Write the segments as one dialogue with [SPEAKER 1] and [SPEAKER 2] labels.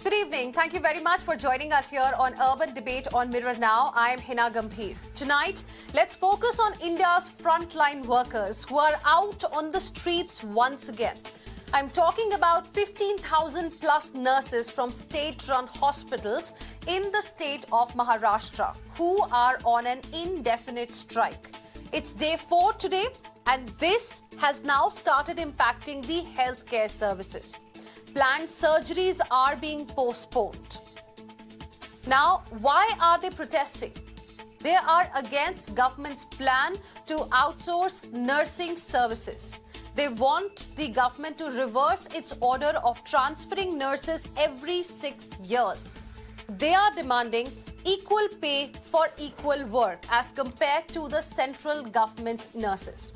[SPEAKER 1] Good evening. Thank you very much for joining us here on Urban Debate on Mirror Now. I am Hina Gambhir. Tonight, let's focus on India's frontline workers who are out on the streets once again. I'm talking about 15,000 plus nurses from state-run hospitals in the state of Maharashtra who are on an indefinite strike. It's day 4 today, and this has now started impacting the healthcare services. Planned surgeries are being postponed. Now, why are they protesting? They are against government's plan to outsource nursing services. They want the government to reverse its order of transferring nurses every 6 years. They are demanding equal pay for equal work as compared to the central government nurses.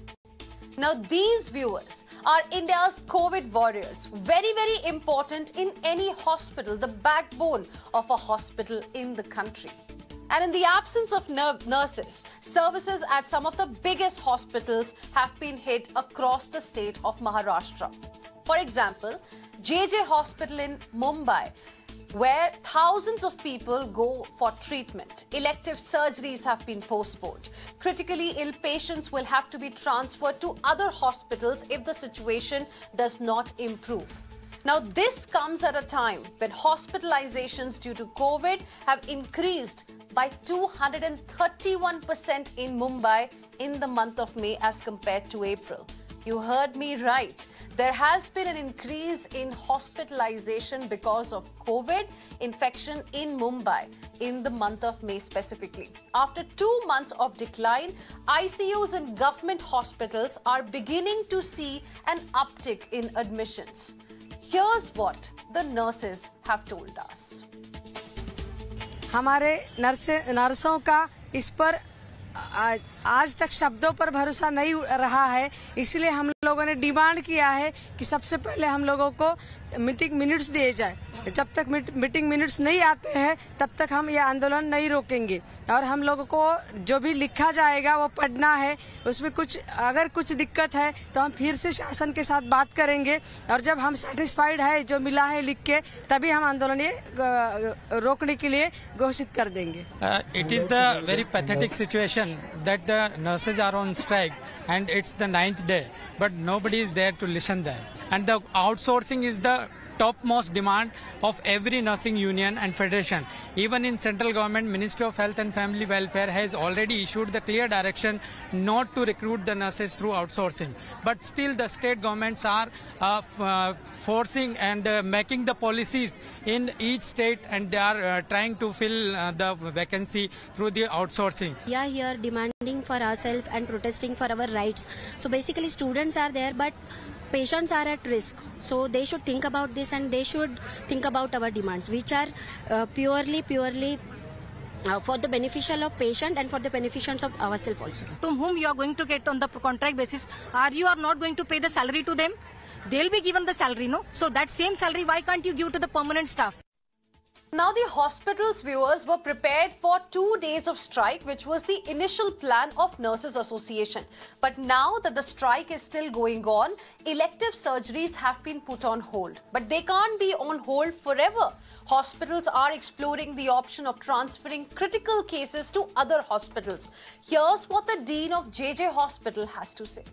[SPEAKER 1] Now, these viewers are India's COVID warriors, very, very important in any hospital, the backbone of a hospital in the country. And in the absence of nurses, services at some of the biggest hospitals have been hit across the state of Maharashtra. For example, JJ Hospital in Mumbai, where thousands of people go for treatment. Elective surgeries have been postponed. Critically ill patients will have to be transferred to other hospitals if the situation does not improve. Now, this comes at a time when hospitalizations due to COVID have increased by 231% in Mumbai in the month of May as compared to April. You heard me right. There has been an increase in hospitalization because of COVID infection in Mumbai in the month of May specifically. After 2 months of decline, ICUs in government hospitals are beginning to see an uptick in admissions. Here's what the nurses have told us.
[SPEAKER 2] हमारे नर्सों का इस पर आज तक शब्दों पर भरोसा नहीं रहा है, इसलिए हम लोगों ने डिमांड किया है कि सबसे पहले हम लोगों को मीटिंग मिनट्स दिए जाए। जब तक मीटिंग मिनट्स नहीं आते हैं तब तक हम ये आंदोलन नहीं रोकेंगे और हम लोगों को जो भी लिखा जाएगा वो पढ़ना है। उसमें अगर कुछ दिक्कत है तो हम फिर से शासन के साथ बात करेंगे और जब हम सेटिस्फाइड है जो मिला है लिख के तभी हम आंदोलन ये रोकने के लिए घोषित कर देंगे।
[SPEAKER 3] It is the very pathetic situation that the nurses are on strike and it's the 9th day, but nobody is there to listen them. And the outsourcing is the topmost demand of every nursing union and federation. Even in central government, Ministry of Health and Family Welfare has already issued the clear direction not to recruit the nurses through outsourcing. But still the state governments are forcing and making the policies in each state, and they are trying to fill the vacancy through the outsourcing.
[SPEAKER 4] We are here demanding for ourselves and protesting for our rights. So basically students are there, but patients are at risk, so they should think about this and they should think about our demands, which are purely for the beneficial of patient and for the beneficence of ourselves also.
[SPEAKER 5] To whom you are going to get on the contract basis, are you are not going to pay the salary to them? They'll be given the salary, no? So that same salary, why can't you give to the permanent staff?
[SPEAKER 1] Now, the hospital's viewers were prepared for 2 days of strike, which was the initial plan of Nurses Association. But now that the strike is still going on, elective surgeries have been put on hold. But they can't be on hold forever. Hospitals are exploring the option of transferring critical cases to other hospitals. Here's what the Dean of JJ Hospital has to say.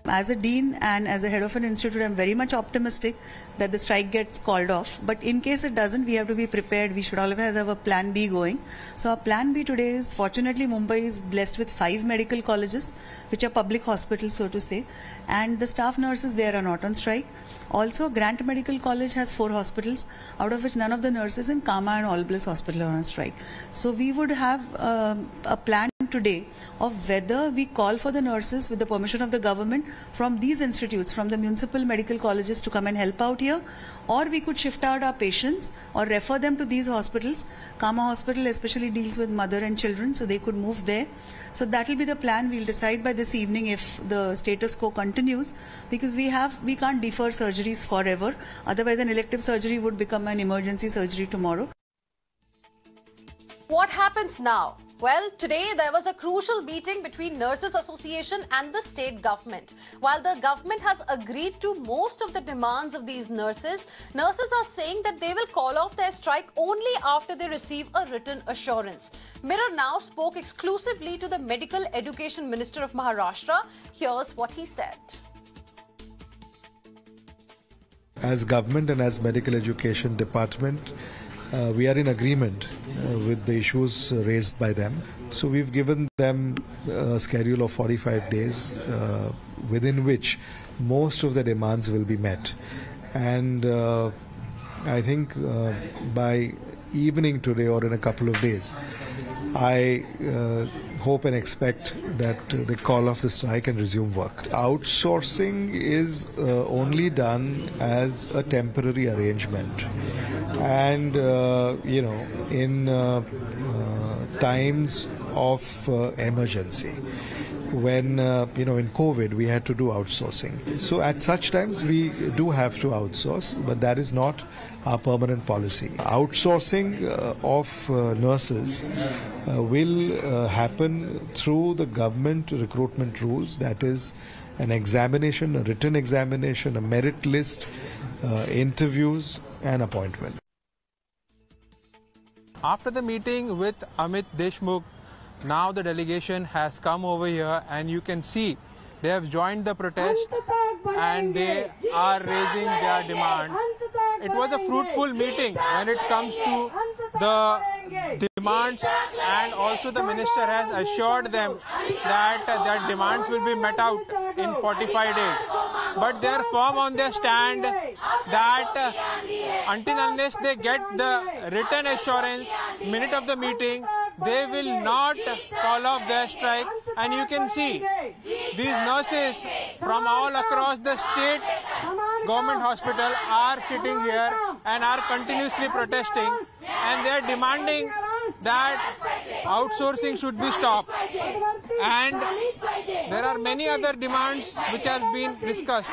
[SPEAKER 6] As a dean and as a head of an institute, I'm very much optimistic that the strike gets called off. But in case it doesn't, we have to be prepared. We should always have a plan B going. So our plan B today is, fortunately, Mumbai is blessed with 5 medical colleges, which are public hospitals, so to say. And the staff nurses there are not on strike. Also, Grant Medical College has 4 hospitals, out of which none of the nurses in Kama and All Bliss Hospital are on strike. So we would have a plan today of whether we call for the nurses with the permission of the government from these institutes, from the municipal medical colleges, to come and help out here, or we could shift out our patients or refer them to these hospitals. Kama Hospital especially deals with mother and children, so they could move there. So that will be the plan. We'll decide by this evening if the status quo continues, because we can't defer surgeries forever. Otherwise, an elective surgery would become an emergency surgery tomorrow.
[SPEAKER 1] What happens now? Well, today there was a crucial meeting between Nurses Association and the state government. While the government has agreed to most of the demands of these nurses are saying that they will call off their strike only after they receive a written assurance. Mirror Now spoke exclusively to the Medical Education Minister of Maharashtra. Here's what he said.
[SPEAKER 7] As government and as Medical Education Department, we are in agreement with the issues raised by them. So we've given them a schedule of 45 days within which most of the demands will be met. And I think by evening today or in a couple of days, I hope and expect that they call off the strike and resume work. Outsourcing is only done as a temporary arrangement. And, in times of emergency, when, in COVID, we had to do outsourcing. So at such times, we do have to outsource, but that is not our permanent policy. Outsourcing of nurses will happen through the government recruitment rules, that is an examination, a written examination, a merit list, interviews and appointment.
[SPEAKER 8] After the meeting with Amit Deshmukh, now the delegation has come over here and you can see they have joined the protest and they are raising their demand. It was a fruitful meeting when it comes to the demands, and also the minister has assured them that their demands will be met out in 45 days. But they are firm on their stand that until unless they get the written assurance minute of the meeting, they will not call off their strike. And you can see these nurses from all across the state government hospital are sitting here and are continuously protesting, and they are demanding that outsourcing should be stopped. And there are many other demands which have been discussed.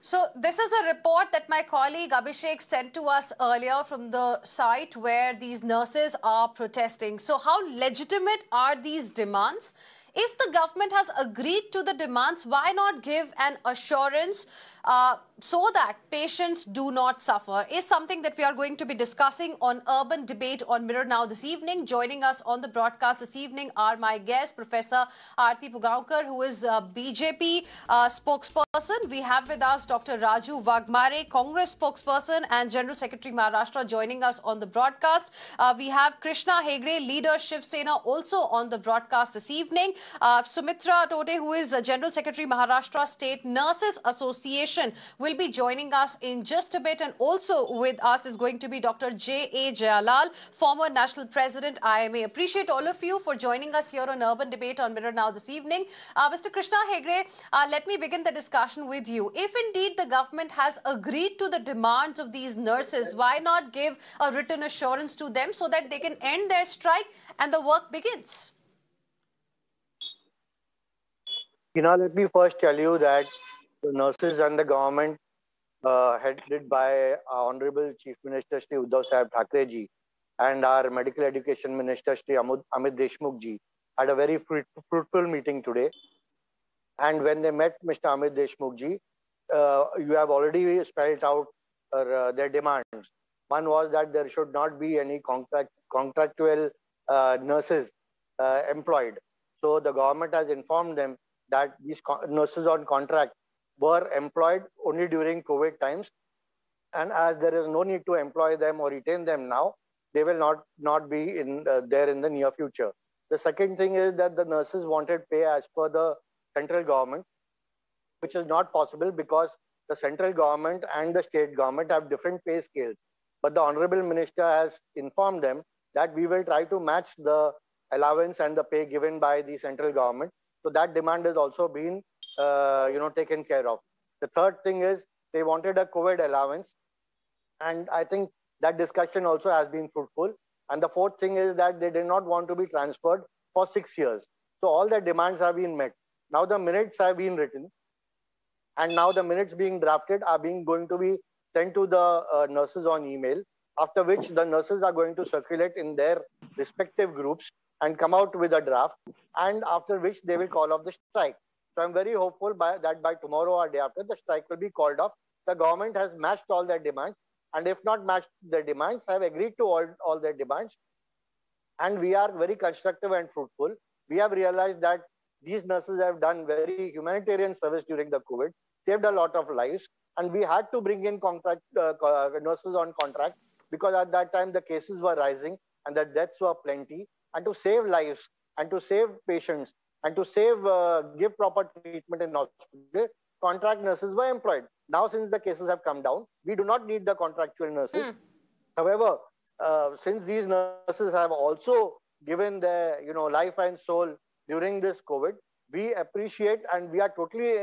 [SPEAKER 1] So this is a report that my colleague Abhishek sent to us earlier from the site where these nurses are protesting. So how legitimate are these demands? If the government has agreed to the demands, why not give an assurance so that patients do not suffer, is something that we are going to be discussing on Urban Debate on Mirror Now this evening. Joining us on the broadcast this evening are my guests, Professor Aarti Pugaonkar, who is a BJP spokesperson. We have with us Dr. Raju Waghmare, Congress spokesperson and General Secretary Maharashtra, joining us on the broadcast. We have Krishna Hegde, leader Shiv Sena, also on the broadcast this evening. Sumitra Tote, who is General Secretary Maharashtra State Nurses Association, will be joining us in just a bit. And also with us is going to be Dr. J.A. Jayalal, former National President, IMA. Appreciate all of you for joining us here on Urban Debate on Mirror Now this evening. Mr. Krishna Hegde, let me begin the discussion with you. If indeed the government has agreed to the demands of these nurses, why not give a written assurance to them so that they can end their strike and the work begins?
[SPEAKER 9] Let me first tell you that the nurses and the government, headed by our Honorable Chief Minister Shri Uddhav Sahib Thackeray ji and our Medical Education Minister Shri Amit Deshmukh ji, had a very fruitful meeting today. And when they met Mr. Amit Deshmukh ji, you have already spelled out their demands. One was that there should not be any contractual nurses employed. So the government has informed them that these nurses on contract were employed only during COVID times, and as there is no need to employ them or retain them now, they will not be there in the near future. The second thing is that the nurses wanted pay as per the central government, which is not possible because the central government and the state government have different pay scales. But the Honorable Minister has informed them that we will try to match the allowance and the pay given by the central government. So that demand has also been, taken care of. The third thing is they wanted a COVID allowance, and I think that discussion also has been fruitful. And the fourth thing is that they did not want to be transferred for 6 years. So all their demands have been met. Now the minutes have been written, and now the minutes being drafted are going to be sent to the nurses on email. after which the nurses are going to circulate in their respective groups and come out with a draft, and after which they will call off the strike. So I'm very hopeful that by tomorrow or day after, the strike will be called off. The government has matched all their demands, and if not matched their demands, have agreed to all their demands. And we are very constructive and fruitful. We have realized that these nurses have done very humanitarian service during the COVID, saved a lot of lives, and we had to bring in nurses on contract because at that time the cases were rising and the deaths were plenty. And to save lives and to save patients and to give proper treatment in hospital, contract nurses were employed. Now, since the cases have come down, we do not need the contractual nurses. However, since these nurses have also given their life and soul during this COVID, we appreciate and we are totally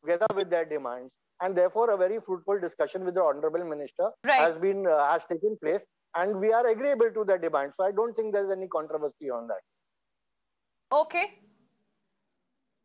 [SPEAKER 9] together with their demands, and therefore a very fruitful discussion with the honorable minister has taken place, and we are agreeable to their demands. So I don't think there's any controversy on that.
[SPEAKER 1] Okay.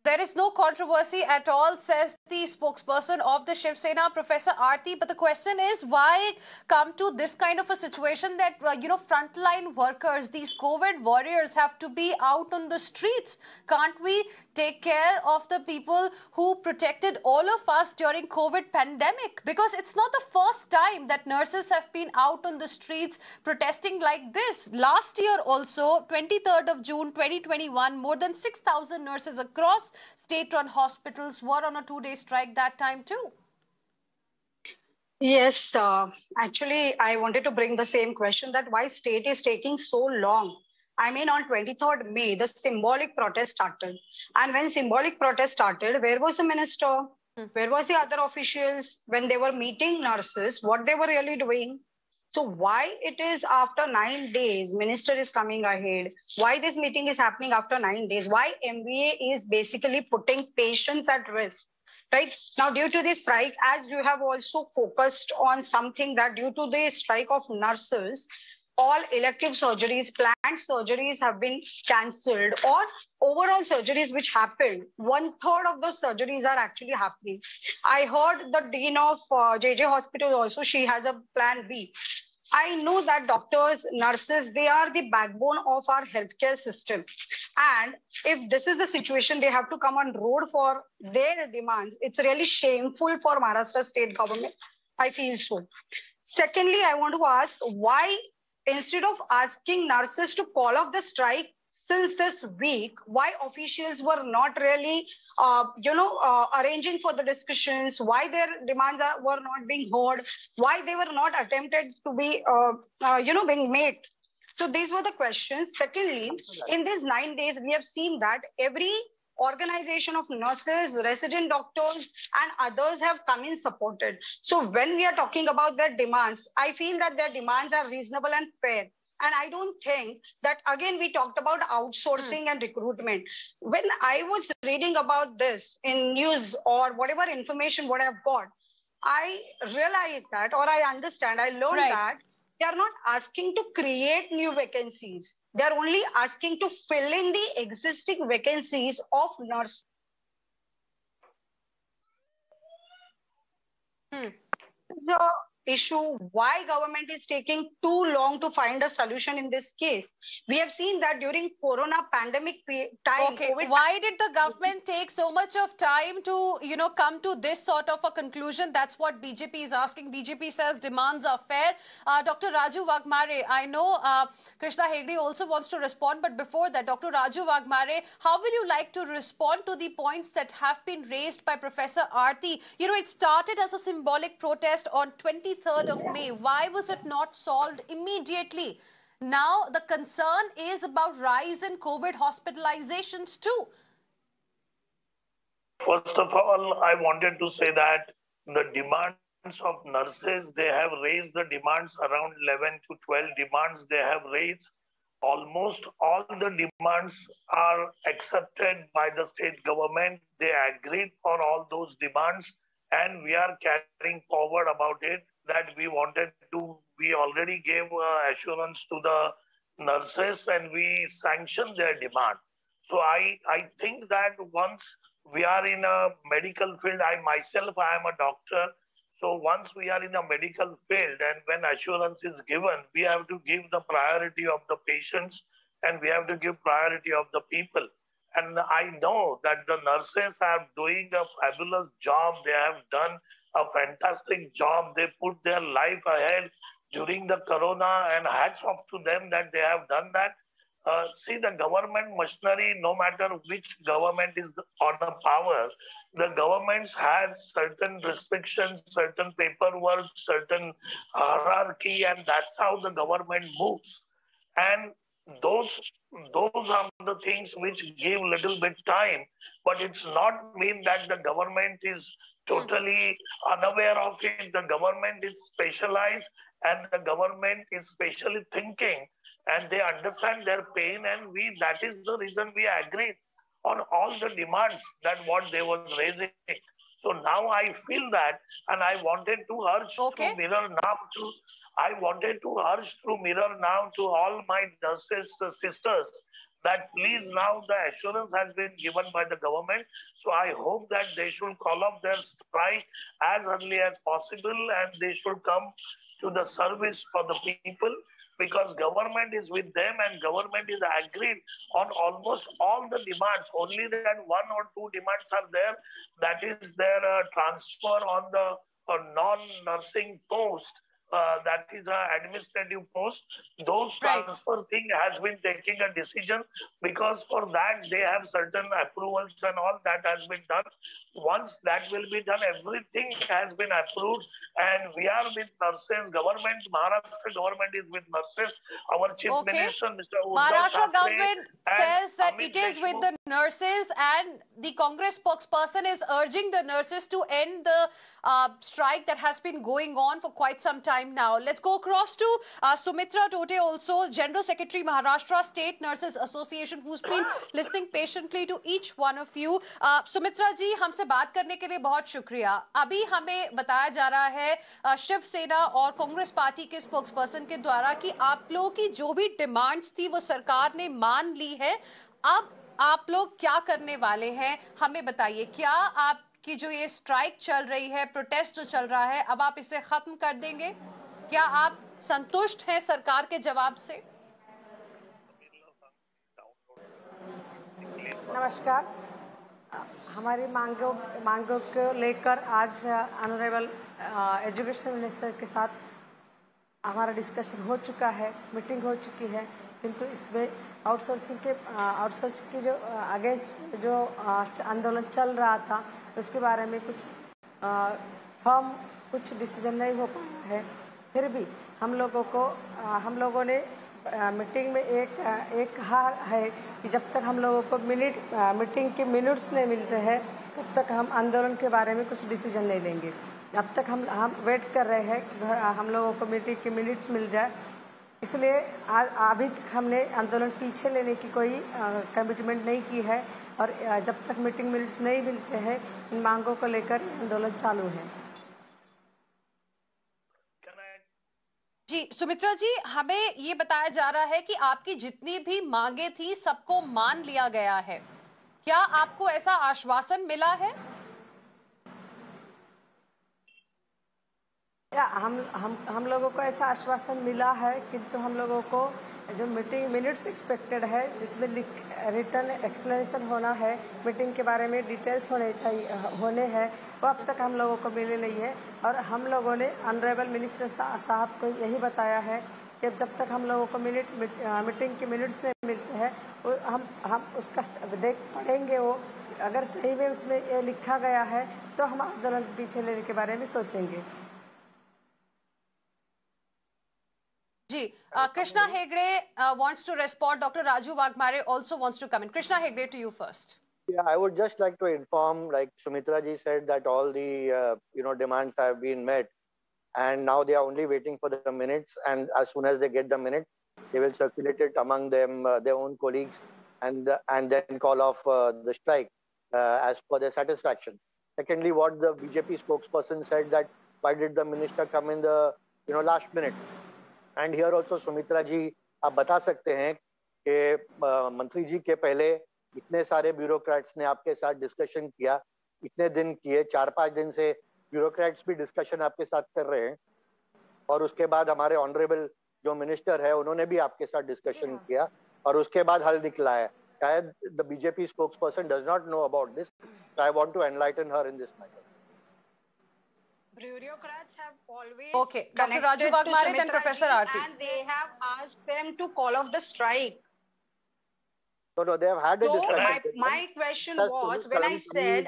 [SPEAKER 1] There is no controversy at all, says the spokesperson of the Shiv Sena, Professor Aarti. But the question is, why come to this kind of a situation that, frontline workers, these COVID warriors have to be out on the streets? Can't we take care of the people who protected all of us during COVID pandemic? Because it's not the first time that nurses have been out on the streets protesting like this. Last year also, 23rd of June 2021, more than 6,000 nurses across state-run hospitals were on a 2-day strike that time too.
[SPEAKER 10] Yes, actually, I wanted to bring the same question, that why state is taking so long. I mean, on 23rd May, the symbolic protest started. And when symbolic protest started, where was the minister? Where was the other officials? When they were meeting nurses, what they were really doing? So why it is after 9 days, minister is coming ahead? Why this meeting is happening after 9 days? Why MVA is basically putting patients at risk? Right now, due to this strike, as you have also focused on something, that due to the strike of nurses, all elective surgeries, planned surgeries have been cancelled, or overall surgeries which happened, 1/3 of those surgeries are actually happening. I heard the dean of JJ Hospital also, she has a plan B. I know that doctors, nurses, they are the backbone of our healthcare system. And if this is the situation, they have to come on road for their demands. It's really shameful for Maharashtra state government. I feel so. Secondly, I want to ask, why instead of asking nurses to call off the strike since this week, why officials were not really arranging for the discussions, why their demands were not being heard, why they were not attempted to be being made? So these were the questions. Secondly, in these 9 days, we have seen that every organization of nurses, resident doctors, and others have come in supported. So when we are talking about their demands, I feel that their demands are reasonable and fair. And I don't think that, again, we talked about outsourcing and recruitment. When I was reading about this in news or whatever information what I've got, I realized that, or I understand, I learned that they are not asking to create new vacancies. They are only asking to fill in the existing vacancies of nurses. The issue why government is taking too long to find a solution in this case. We have seen that during Corona pandemic time.
[SPEAKER 1] Okay, why did the government take so much of time to, come to this sort of a conclusion? That's what BJP is asking. BJP says demands are fair. Dr. Raju Waghmare, I know Krishna Hegde also wants to respond, but before that, Dr. Raju Waghmare, how will you like to respond to the points that have been raised by Professor Aarti? It started as a symbolic protest on 23rd of May. Why was it not solved immediately? Now the concern is about rise in COVID hospitalizations too.
[SPEAKER 11] First of all, I wanted to say that the demands of nurses, they have raised the demands around 11 to 12 demands they have raised. Almost all the demands are accepted by the state government. They agreed for all those demands, and we are carrying forward about it, that we already gave assurance to the nurses and we sanctioned their demand. So I think that once we are in a medical field, I am a doctor, So once we are in a medical field and when assurance is given, we have to give the priority of the patients and we have to give priority of the people. And I know that the nurses are doing a fabulous job. They have done a fantastic job. They put their life ahead during the corona, and hats off to them that they have done that. See, the government machinery, no matter which government is on the power, the governments has certain restrictions, certain paperwork, certain hierarchy, and that's how the government moves. And those those are the things which give little bit time, but it's not mean that the government is totally unaware of it. The government is specialized and the government is specially thinking and they understand their pain, and we that is the reason we agreed on all the demands that what they were raising. So now I feel that, and I wanted to urge through mirror now to I wanted to urge through mirror now to all my nurses sisters that please, now the assurance has been given by the government. So I hope that they should call off their strike as early as possible and they should come to the service for the people, because government is with them and government is agreed on almost all the demands. Only that one or two demands are there. That is their transfer on the non-nursing post. That is an administrative post. Those transfer thing has been taking a decision, because for that they have certain approvals and all that has been done. Once that will be done, everything has been approved, and we are with nurses. Government, Maharashtra government is with nurses. Our chief minister, Mr. Uddhav
[SPEAKER 1] Maharashtra
[SPEAKER 11] Thackeray,
[SPEAKER 1] government says that
[SPEAKER 11] Amit
[SPEAKER 1] it is with
[SPEAKER 11] Deshmukh.
[SPEAKER 1] the nurses, and the Congress spokesperson is urging the nurses to end the strike that has been going on for quite some time now. Let's go across to Sumitra Tote, also General Secretary, Maharashtra State Nurses Association, who's been listening patiently to each one of you. Sumitra जी, हमसे बात करने के लिए बहुत शुक्रिया। अभी हमें बताया जा रहा है शिवसेना और कांग्रेस पार्टी के स्पोक्सपर्सन के द्वारा कि आप लोगों की जो भी डिमांड्स थी वो सरकार ने मान ली है। अब आप लोग क्या करने वाले हैं, हमें बताइए। क्या आपकी जो ये स्ट्राइक चल रही है, प्रोटेस्ट जो चल रहा है, अब आप इसे खत्म कर देंगे? क्या आप संतुष्ट हैं सरकार के जवाब से?
[SPEAKER 2] नमस्कार। हमारी मांगों को लेकर आज ऑनरेबल एजुकेशन मिनिस्टर के साथ हमारा डिस्कशन हो चुका है, मीटिंग हो चुकी है, किंतु इसमें आउटसोर्सिंग की जो अगेंस्ट जो आंदोलन चल रहा था उसके बारे में कुछ फर्म कुछ डिसीजन नहीं हो पाया है। फिर भी हम लोगों ने मीटिंग में एक कहा है कि जब तक हम लोगों को मीटिंग के मिनट्स नहीं मिलते हैं तब तक हम आंदोलन के बारे में कुछ डिसीजन नहीं लेंगे। अब तक हम वेट कर रहे हैं कि हम लोगों को मीटिंग के मिनट्स मिल जाए, इसलिए अभी तक हमने आंदोलन पीछे लेने की कोई कमिटमेंट नहीं की है और जब तक मीटिंग मिनट्स नहीं मिलते हैं इन मांगों को लेकर आंदोलन चालू है।
[SPEAKER 1] जी सुमित्रा जी, हमें ये बताया जा रहा है कि आपकी जितनी भी मांगे थी सबको मान लिया गया है। क्या आपको ऐसा आश्वासन मिला है?
[SPEAKER 2] हम लोगों को ऐसा आश्वासन मिला है, किंतु हम लोगों को जो मीटिंग मिनट्स एक्सपेक्टेड है जिसमें रिटर्न एक्सप्लेनेशन होना है, मीटिंग के बारे में डिटेल्स होने हैं, वो अब तक हम लोगों को मिले नहीं है। और हम लोगों ने ऑनरेबल मिनिस्टर साहब को यही बताया है कि जब तक हम लोगों को मीटिंग के मिनट्स नहीं मिलते हैं वो हम उसका पढ़ेंगे। वो अगर सही में उसमें ये लिखा गया है तो हम आंदोलन पीछे लेने के बारे में सोचेंगे।
[SPEAKER 1] जी, Krishna Hegde wants to respond. Dr. Raju Waghmare also wants to come in. Krishna Hegde, to you first.
[SPEAKER 9] Yeah, I would just like to inform, like Sumitra ji said, that all the demands have been met, and now they are only waiting for the minutes. And as soon as they get the minutes, they will circulate it among them, their own colleagues, and then call off the strike as per their satisfaction. Secondly, what the BJP spokesperson said, that why did the minister come in the last minute? And here also Sumitra जी आप बता सकते हैं कि मंत्री जी के पहले इतने सारे ब्यूरोक्रेट्स ने आपके साथ डिस्कशन किया, इतने दिन किए, 4-5 दिन से ब्यूरोक्रेट्स भी डिस्कशन आपके साथ कर रहे हैं और उसके बाद हमारे ऑनरेबल जो मिनिस्टर है उन्होंने भी आपके साथ डिस्कशन किया और उसके बाद हल निकला है. शायद the BJP spokesperson does not know about this, so I want to enlighten her in this matter.
[SPEAKER 10] Bureaucrats have always
[SPEAKER 1] Okay, Dr. Raju Waghmare, then Professor Aarti.
[SPEAKER 10] And they have asked them to call off the strike.
[SPEAKER 9] No, they have had a
[SPEAKER 10] So
[SPEAKER 9] discussion.
[SPEAKER 10] my question was, when I said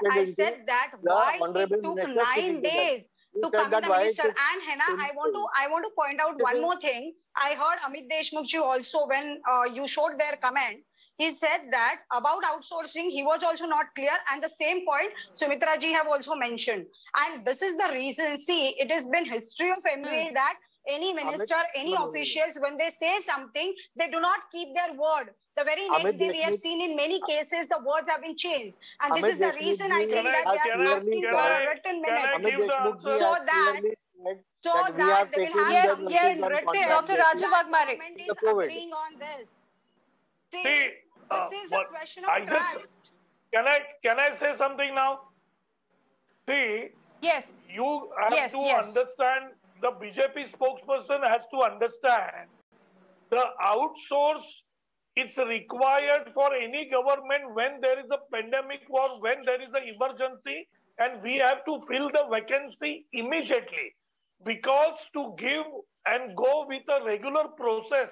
[SPEAKER 10] that why it took 9 days to come the minister. And Hena, I want to point out one more thing. I heard Amit Deshmukh ji also when you showed their comment. He said that about outsourcing, he was also not clear. And the same point Sumitra ji have also mentioned. And this is the reason. See, it has been history of MBA that any minister, any officials, when they say something, they do not keep their word. The very next day, we have seen in many cases, the words have been changed. And this is the reason I think that they are asking for a written minute. So that they will have
[SPEAKER 1] yes,
[SPEAKER 10] written.
[SPEAKER 1] Dr. Raju Waghmare.
[SPEAKER 10] Is agreeing on this. See, this is a question of trust.
[SPEAKER 11] Can I say something now? See,
[SPEAKER 1] yes,
[SPEAKER 11] you have to understand, the BJP spokesperson has to understand the outsource. It's required for any government when there is a pandemic or when there is an emergency, and we have to fill the vacancy immediately. Because to give and go with a regular process,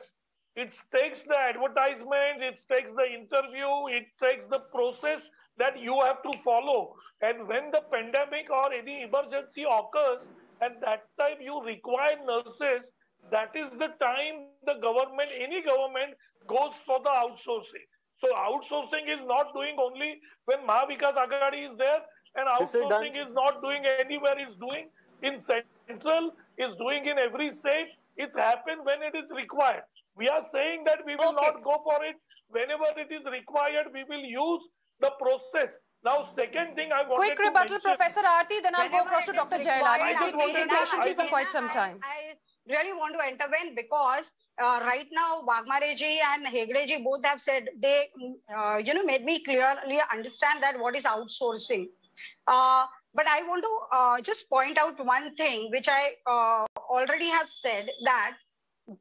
[SPEAKER 11] it takes the advertisement, it takes the interview, it takes the process that you have to follow. And when the pandemic or any emergency occurs, and that time you require nurses, that is the time the government, any government, goes for the outsourcing. So outsourcing is not doing only when Mahavikas Aghadi is there, and outsourcing is not doing anywhere, is doing in central, is doing in every state. It's happened when it is required. We are saying that we will not go for it. Whenever it is required, we will use the process. Now, second thing I wanted
[SPEAKER 1] quick rebuttal, Professor Aarti, then I'll go across to Dr. Jayalal. He's been waiting patiently for quite some time.
[SPEAKER 10] I really want to intervene because right now Waghmare ji and Hegde ji both have said they, made me clearly understand that what is outsourcing. But I want to just point out one thing which I already have said, that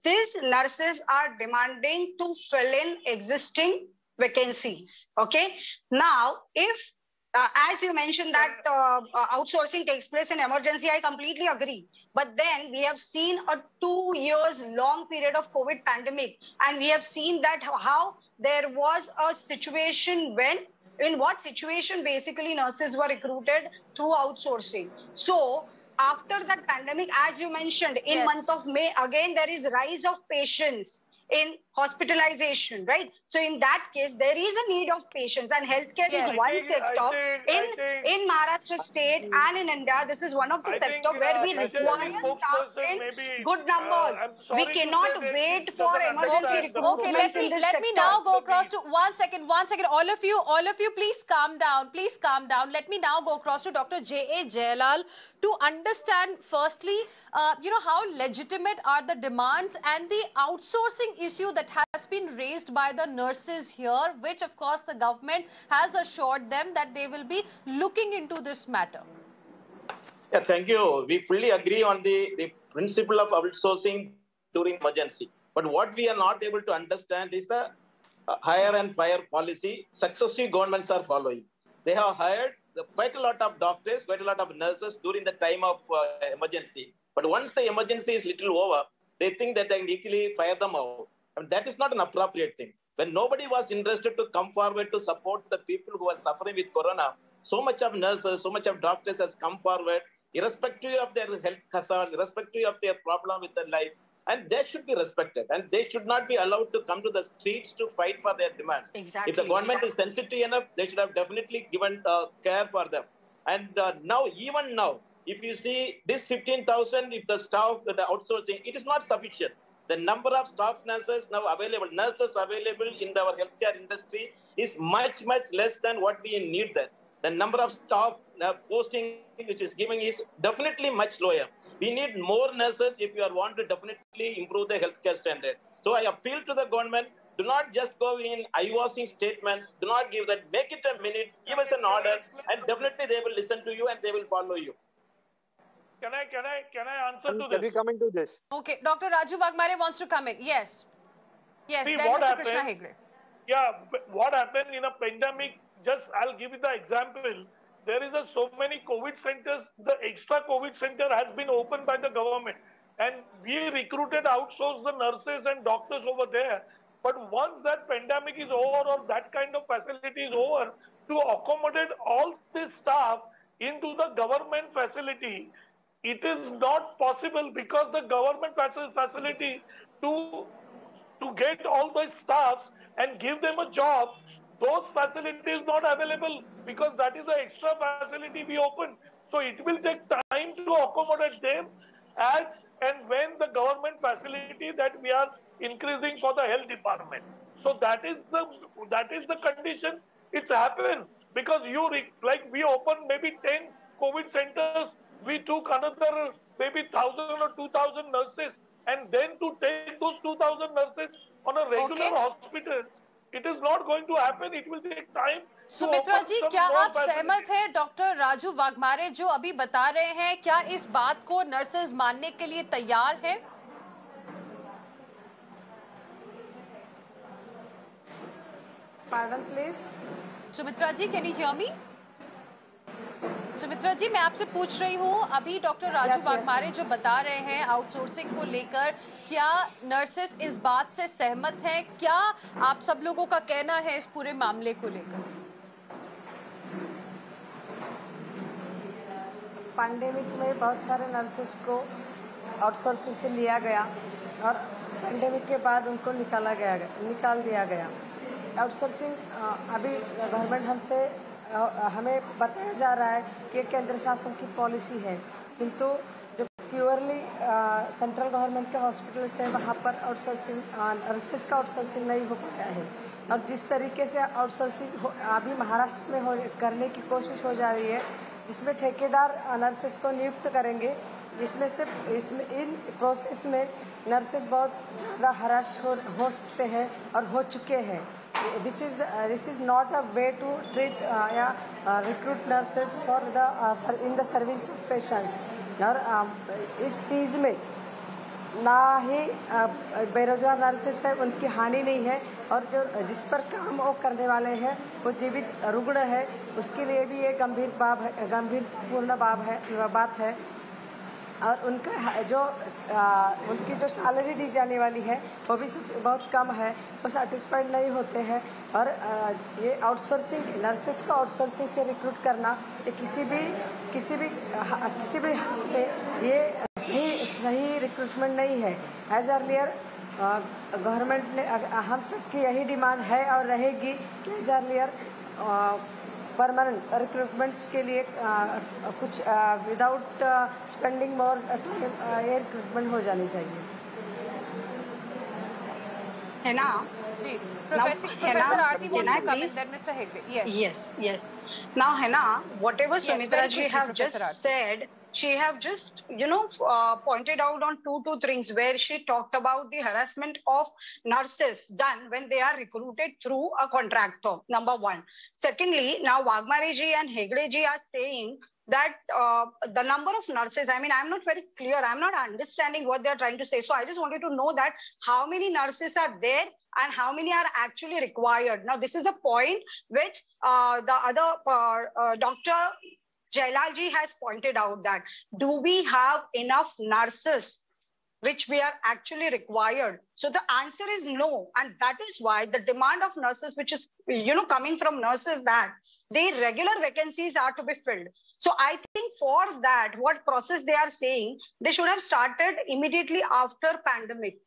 [SPEAKER 10] these nurses are demanding to fill in existing vacancies. Okay. Now, if as you mentioned that outsourcing takes place in emergency, I completely agree. But then we have seen a 2 years long period of COVID pandemic, and we have seen that how there was a situation in what situation basically nurses were recruited through outsourcing. So after that pandemic, as you mentioned, in month of May, again, there is rise of patients in hospitalization, right? So in that case, there is a need of patients, and healthcare is one sector in Maharashtra state and in India. This is one of the sectors where we require staff in good numbers. We cannot wait for emergency recruitment in this
[SPEAKER 1] let me now go across to one second. All of you, please calm down. Let me now go across to Dr. J.A. Jayalal to understand firstly, how legitimate are the demands and the outsourcing issue that has been raised by the nurses here, which of course the government has assured them that they will be looking into this matter.
[SPEAKER 12] Yeah, thank you. We fully agree on the principle of outsourcing during emergency. But what we are not able to understand is the hire and fire policy successive governments are following. They have hired quite a lot of doctors, quite a lot of nurses during the time of emergency. But once the emergency is little over, they think that they can easily fire them out. And that is not an appropriate thing. When nobody was interested to come forward to support the people who are suffering with corona, so much of nurses, so much of doctors has come forward, irrespective of their health hazard, irrespective of their problem with their life, and they should be respected. And they should not be allowed to come to the streets to fight for their demands.
[SPEAKER 10] Exactly.
[SPEAKER 12] If the government is sensitive enough, they should have definitely given care for them. And even now, if you see this 15,000, if the staff, the outsourcing, it is not sufficient. The number of staff nurses now available, nurses available in our healthcare industry is much, much less than what we need there. The number of staff posting which is giving is definitely much lower. We need more nurses if you want to definitely improve the healthcare standard. So I appeal to the government, do not just go in eye-washing statements, do not give that, make it a minute, give us an order, and definitely they will listen to you and they will follow you.
[SPEAKER 11] Can I answer to
[SPEAKER 9] Can we
[SPEAKER 11] this?
[SPEAKER 9] come into this?
[SPEAKER 1] Okay, Dr. Raju Waghmare wants to come in. Yes. Yes,
[SPEAKER 11] See
[SPEAKER 1] then
[SPEAKER 11] what
[SPEAKER 1] Mr. Krishna
[SPEAKER 11] happened.
[SPEAKER 1] Hegde.
[SPEAKER 11] Yeah, what happened in a pandemic? Just I'll give you the example. There is so many COVID centers. The extra COVID center has been opened by the government, and we recruited, outsourced the nurses and doctors over there. But once that pandemic is over or that kind of facility is over, to accommodate all this staff into the government facility, it is not possible because the government facility to get all the staffs and give them a job, those facilities not available because that is the extra facility we open. So it will take time to accommodate them as and when the government facility that we are increasing for the health department. So that is the condition. It's happened because like we opened maybe 10 COVID centers, we took another maybe 1,000 or 2,000 nurses, and then to take those 2,000 nurses on a regular
[SPEAKER 1] Okay.
[SPEAKER 11] hospital, it is not going to happen. It will take time to
[SPEAKER 1] Sumitra
[SPEAKER 11] open
[SPEAKER 1] ji,
[SPEAKER 11] some
[SPEAKER 1] क्या
[SPEAKER 11] more
[SPEAKER 1] आप सहमत
[SPEAKER 11] facilities.
[SPEAKER 1] हैं doctor Raju Waghmare जो अभी बता रहे हैं, क्या इस बात को नर्सेज मानने के लिए तैयार हैं?
[SPEAKER 2] Pardon, please.
[SPEAKER 1] Sumitra ji, can you hear me? Sumitra ji, मैं आपसे पूछ रही हूँ, अभी डॉक्टर राजू वाघमारे जो बता रहे हैं आउटसोर्सिंग को लेकर, क्या नर्सेस इस बात से सहमत हैं? क्या आप सब लोगों का कहना है इस पूरे मामले को लेकर?
[SPEAKER 2] पैंडेमिक में बहुत सारे नर्सेस को आउटसोर्सिंग से लिया गया और पैंडेमिक के बाद उनको निकाल दिया गया। आउटसोर्सिंग अभी गवर्नमेंट हमें बताया जा रहा है कि ये केंद्र शासन की पॉलिसी है, किंतु जो प्योरली सेंट्रल गवर्नमेंट के हॉस्पिटल से वहाँ पर आउटसोर्सिंग नर्सेस का आउटसोर्सिंग नहीं हो पाया है। और जिस तरीके से आउटसोर्सिंग अभी महाराष्ट्र में करने की कोशिश हो जा रही है, जिसमें ठेकेदार नर्सेस को नियुक्त करेंगे, जिसमें से इन प्रोसेस में नर्सेस बहुत ज़्यादा हराश हो सकते हैं और हो चुके हैं। This is not a way to treat recruit nurses for in the service of patients. और इस चीज़ में ना ही बेरोजगार नर्सेस है उनकी हानि नहीं है, और जो जिस पर काम वो करने वाले हैं वो जीवित रुग्ण है, उसके लिए भी ये गंभीरपूर्ण बात है। और उनकी जो सैलरी दी जाने वाली है वो भी बहुत कम है, वो सेटिस्फाइड नहीं होते हैं। और ये आउटसोर्सिंग नर्सेस को आउटसोर्सिंग से रिक्रूट करना ये किसी भी हाल में ये सही रिक्रूटमेंट नहीं है। एज अर्लियर गवर्नमेंट ने हम सबकी यही डिमांड है और रहेगी कि एज अर्लियर परमानेंट रिक्रूटमेंट्स के लिए कुछ विदाउट स्पेंडिंग मोर टाइम ये रिक्रूटमेंट हो जानी चाहिए,
[SPEAKER 10] है ना?
[SPEAKER 1] Professor Aarti wants to come in, then Mr. Hegde.
[SPEAKER 10] Yes. Now, Hena, whatever Sumitra ji have just said, she have just, pointed out on two things where she talked about the harassment of nurses done when they are recruited through a contractor, number one. Secondly, now Waghmare ji and Hegde ji are saying that the number of nurses, I'm not very clear. I'm not understanding what they're trying to say. So I just wanted to know that how many nurses are there and how many are actually required. Now, this is a point which the other Dr. Jailal ji has pointed out, that do we have enough nurses which we are actually required? So the answer is no. And that is why the demand of nurses, which is, coming from nurses, that the regular vacancies are to be filled. So I think for that, what process they are saying, they should have started immediately after pandemic,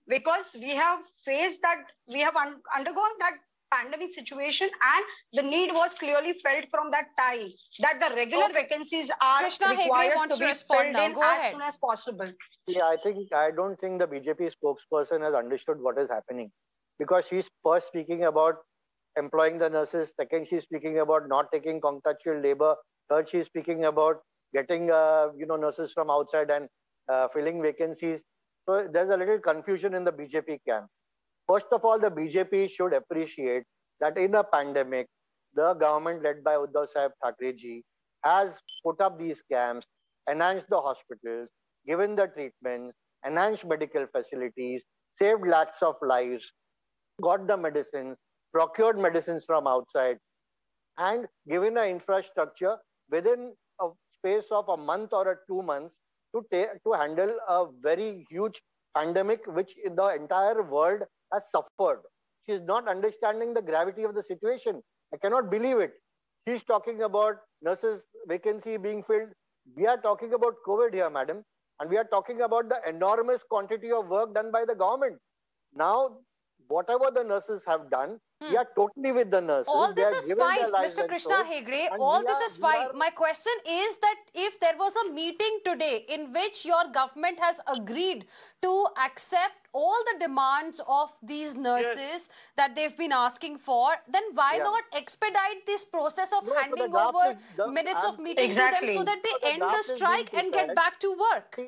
[SPEAKER 10] because we have faced that, we have undergone that pandemic situation, and the need was clearly felt from that time that the regular vacancies are required to be filled in as soon as possible.
[SPEAKER 9] Yeah, I don't think the BJP spokesperson has understood what is happening, because she's first speaking about employing the nurses, second she's speaking about not taking contractual labor, third she's speaking about getting nurses from outside and filling vacancies. So there's a little confusion in the BJP camp. First of all, the BJP should appreciate that in a pandemic, the government led by Uddhav Sahib Thackeray ji has put up these camps, enhanced the hospitals, given the treatments, enhanced medical facilities, saved lakhs of lives, got the medicines, procured medicines from outside, and given an infrastructure within a space of a month or 2 months to handle a very huge pandemic which in the entire world has suffered. She is not understanding the gravity of the situation. I cannot believe it. She's talking about nurses vacancy being filled. We are talking about COVID here, madam, and we are talking about the enormous quantity of work done by the government. Now, whatever the nurses have done, we are totally with the nurses.
[SPEAKER 1] All
[SPEAKER 9] They
[SPEAKER 1] this
[SPEAKER 9] are
[SPEAKER 1] is
[SPEAKER 9] given
[SPEAKER 1] fine,
[SPEAKER 9] their lives
[SPEAKER 1] Mr.
[SPEAKER 9] and
[SPEAKER 1] Krishna
[SPEAKER 9] souls,
[SPEAKER 1] Hegde.
[SPEAKER 9] and
[SPEAKER 1] All
[SPEAKER 9] we
[SPEAKER 1] this
[SPEAKER 9] are-
[SPEAKER 1] is
[SPEAKER 9] we
[SPEAKER 1] fine.
[SPEAKER 9] are-
[SPEAKER 1] My question is that if there was a meeting today in which your government has agreed to accept all the demands of these nurses that they've been asking for, then why
[SPEAKER 9] Yeah.
[SPEAKER 1] not expedite this process of
[SPEAKER 9] No, so the
[SPEAKER 1] handing
[SPEAKER 9] draft
[SPEAKER 1] over
[SPEAKER 9] is the-
[SPEAKER 1] minutes
[SPEAKER 9] I'm-
[SPEAKER 1] of meeting to them so
[SPEAKER 10] Exactly.
[SPEAKER 1] that they
[SPEAKER 9] So the
[SPEAKER 1] end the
[SPEAKER 9] draft is being
[SPEAKER 1] strike and get
[SPEAKER 9] prepared.
[SPEAKER 1] back to work?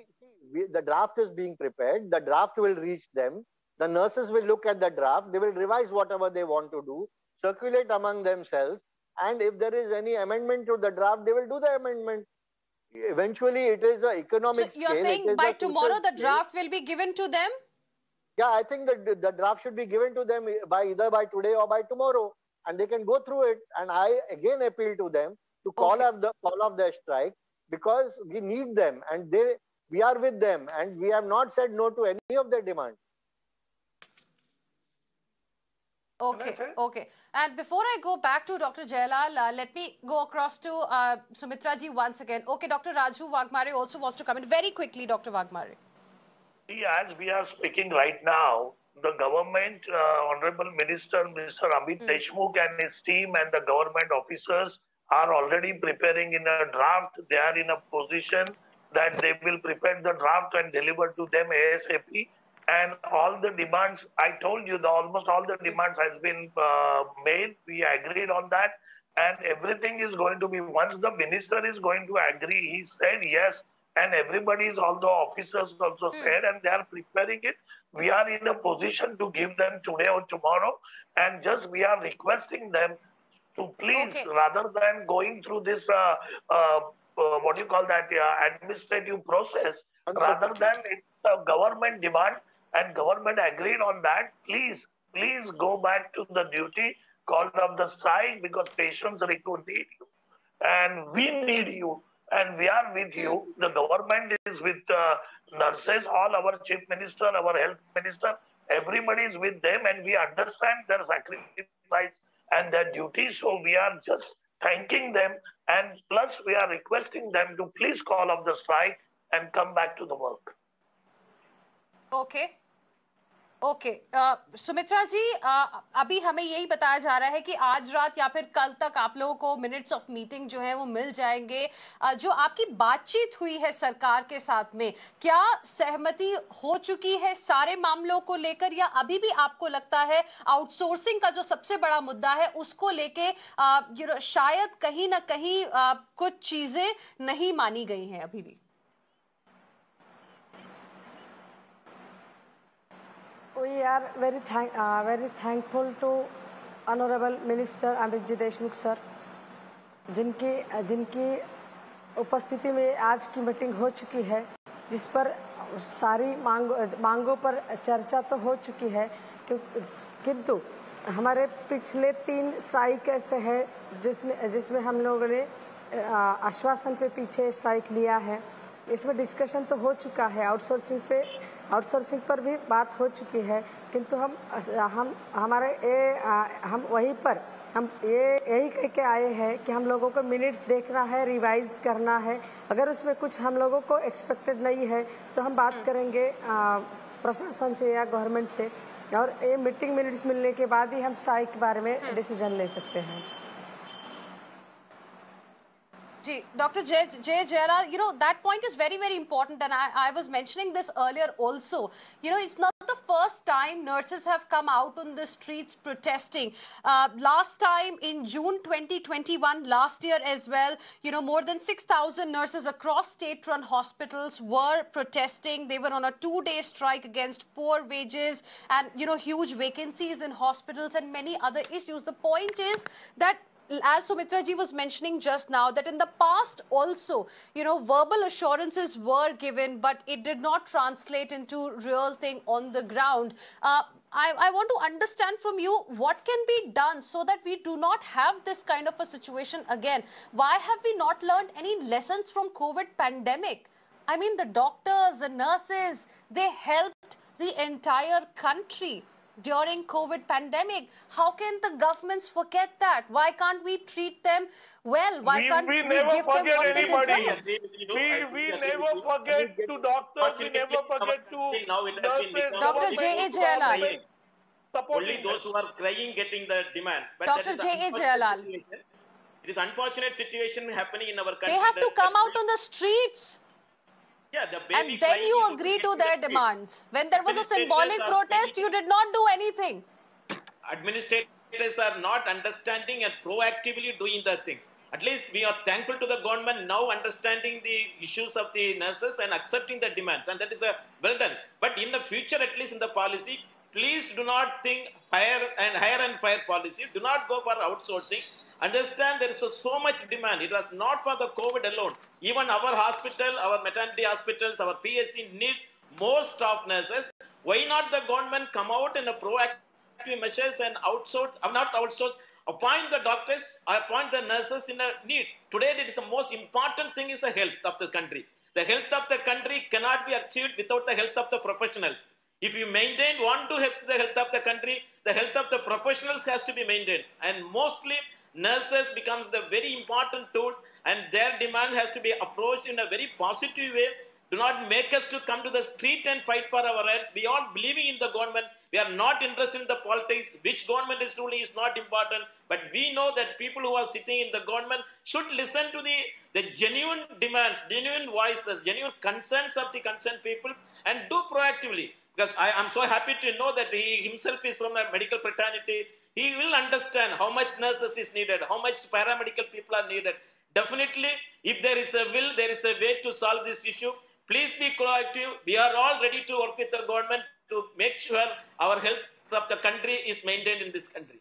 [SPEAKER 9] The draft is being prepared. The draft will reach them. The nurses will look at the draft. They will revise whatever they want to do, circulate among themselves, and if there is any amendment to the draft, they will do the amendment. Eventually, it is an
[SPEAKER 1] So
[SPEAKER 9] economic
[SPEAKER 1] you're
[SPEAKER 9] scale. It
[SPEAKER 1] saying
[SPEAKER 9] is
[SPEAKER 1] by
[SPEAKER 9] a social
[SPEAKER 1] tomorrow the
[SPEAKER 9] scale.
[SPEAKER 1] draft will be given to them?
[SPEAKER 9] Yeah, I think that the draft should be given to them by either by today or by tomorrow, and they can go through it. And I again appeal to them to call off their strike, because we need them, and we are with them, and we have not said no to any of their demands.
[SPEAKER 1] Okay, okay. And before I go back to Dr. Jailal, let me go across to Sumitra ji once again. Okay, Dr. Raju Waghmare also wants to come in very quickly, Dr. Waghmare.
[SPEAKER 11] See, as we are speaking right now, the government, Honorable Minister, Mr. Amit Deshmukh and his team and the government officers are already preparing in a draft. They are in a position that they will prepare the draft and deliver to them ASAP. And all the demands, I told you, almost all the demands has been made. We agreed on that. And everything is going to be, once the minister is going to agree, he said yes. And everybody is, all the officers also said, and they are preparing it. We are in a position to give them today or tomorrow. And just we are requesting them to please, rather than going through this, what do you call that, administrative process, rather than it's a government demand and government agreed on that, please go back to the duty, called up the strike, because patients need you. And we need you. And we are with you. The government is with nurses, all our chief minister, our health minister, everybody is with them, and we understand their sacrifice and their duty. So we are just thanking them, and plus we are requesting them to please call off the strike and come back to the work.
[SPEAKER 1] Okay. Okay Sumitra ji अभी हमें यही बताया जा रहा है कि आज रात या फिर कल तक आप लोगों को मिनट्स ऑफ मीटिंग जो है वो मिल जाएंगे। जो आपकी बातचीत हुई है सरकार के साथ में, क्या सहमति हो चुकी है सारे मामलों को लेकर, या अभी भी आपको लगता है आउटसोर्सिंग का जो सबसे बड़ा मुद्दा है उसको लेके शायद कहीं ना कहीं कुछ चीजें नहीं मानी गई हैं अभी भी?
[SPEAKER 2] We are very thankful to Honorable Minister Amit Ji Deshmukh sir, जिनकी उपस्थिति में आज की मीटिंग हो चुकी है, जिस पर सारी मांगों पर चर्चा तो हो चुकी है, किंतु हमारे पिछले 3 स्ट्राइक ऐसे हैं जिसमें हम लोगों ने आश्वासन पे पीछे स्ट्राइक लिया है। इसमें डिस्कशन तो हो चुका है, आउटसोर्सिंग पर भी बात हो चुकी है, किंतु हम वहीं पर हम यही कह के आए हैं कि हम लोगों को मिनट्स देखना है, रिवाइज करना है। अगर उसमें कुछ हम लोगों को एक्सपेक्टेड नहीं है तो हम बात करेंगे प्रशासन से या गवर्नमेंट से, और ये मीटिंग मिनट्स मिलने के बाद ही हम स्ट्राइक के बारे में डिसीजन ले सकते हैं।
[SPEAKER 1] Dr. Jailal, that point is very, very important, and I was mentioning this earlier also. It's not the first time nurses have come out on the streets protesting. Last time in June 2021, last year as well, more than 6,000 nurses across state-run hospitals were protesting. They were on a 2-day strike against poor wages and, huge vacancies in hospitals and many other issues. The point is that as Sumitra ji was mentioning just now, that in the past also, verbal assurances were given, but it did not translate into real thing on the ground. I want to understand from you what can be done so that we do not have this kind of a situation again. Why have we not learned any lessons from COVID pandemic? I mean, the doctors, the nurses, they helped the entire country during COVID pandemic. How can the governments forget that? Why can't we treat them well? Why can't we give them what they deserve?
[SPEAKER 11] We never forget to doctors, we never forget to nurses.
[SPEAKER 1] Dr. J.A. Jayalal.
[SPEAKER 12] Only those who are crying getting the demand. But
[SPEAKER 1] Dr. J.A. Jayalal.
[SPEAKER 12] It is unfortunate situation happening in our country.
[SPEAKER 1] They have to come out on the streets.
[SPEAKER 12] Yeah,
[SPEAKER 1] and then you agree to their demands. When there was a symbolic protest, you did not do anything.
[SPEAKER 12] Administrators are not understanding and proactively doing the thing. At least we are thankful to the government now understanding the issues of the nurses and accepting the demands. And that is well done. But in the future, at least in the policy, please do not think hire and fire policy. Do not go for outsourcing. Understand there is so much demand. It was not for the COVID alone. Even our hospital, our maternity hospitals, our PSC needs more staff nurses. Why not the government come out in a proactive measures and appoint the doctors, appoint the nurses in a need. Today, it is the most important thing is the health of the country. The health of the country cannot be achieved without the health of the professionals. If you want to help the health of the country, the health of the professionals has to be maintained. And mostly, nurses becomes the very important tools, and their demand has to be approached in a very positive way. Do not make us to come to the street and fight for our rights. We are believing in the government. We are not interested in the politics. Which government is ruling is not important. But we know that people who are sitting in the government should listen to the genuine demands, genuine voices, genuine concerns of the concerned people and do proactively. Because I am so happy to know that he himself is from a medical fraternity. He will understand how much nurses is needed, how much paramedical people are needed. Definitely, if there is a will, there is a way to solve this issue. Please be proactive. We are all ready to work with the government to make sure our health of the country is maintained in this country.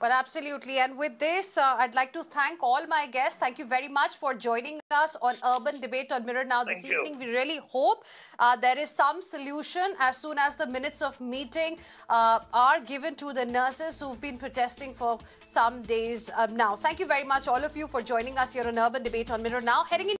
[SPEAKER 1] Well, absolutely. And with this, I'd like to thank all my guests. Thank you very much for joining us on Urban Debate on Mirror Now this evening. We really hope there is some solution as soon as the minutes of meeting are given to the nurses who've been protesting for some days now. Thank you very much, all of you, for joining us here on Urban Debate on Mirror Now. Heading in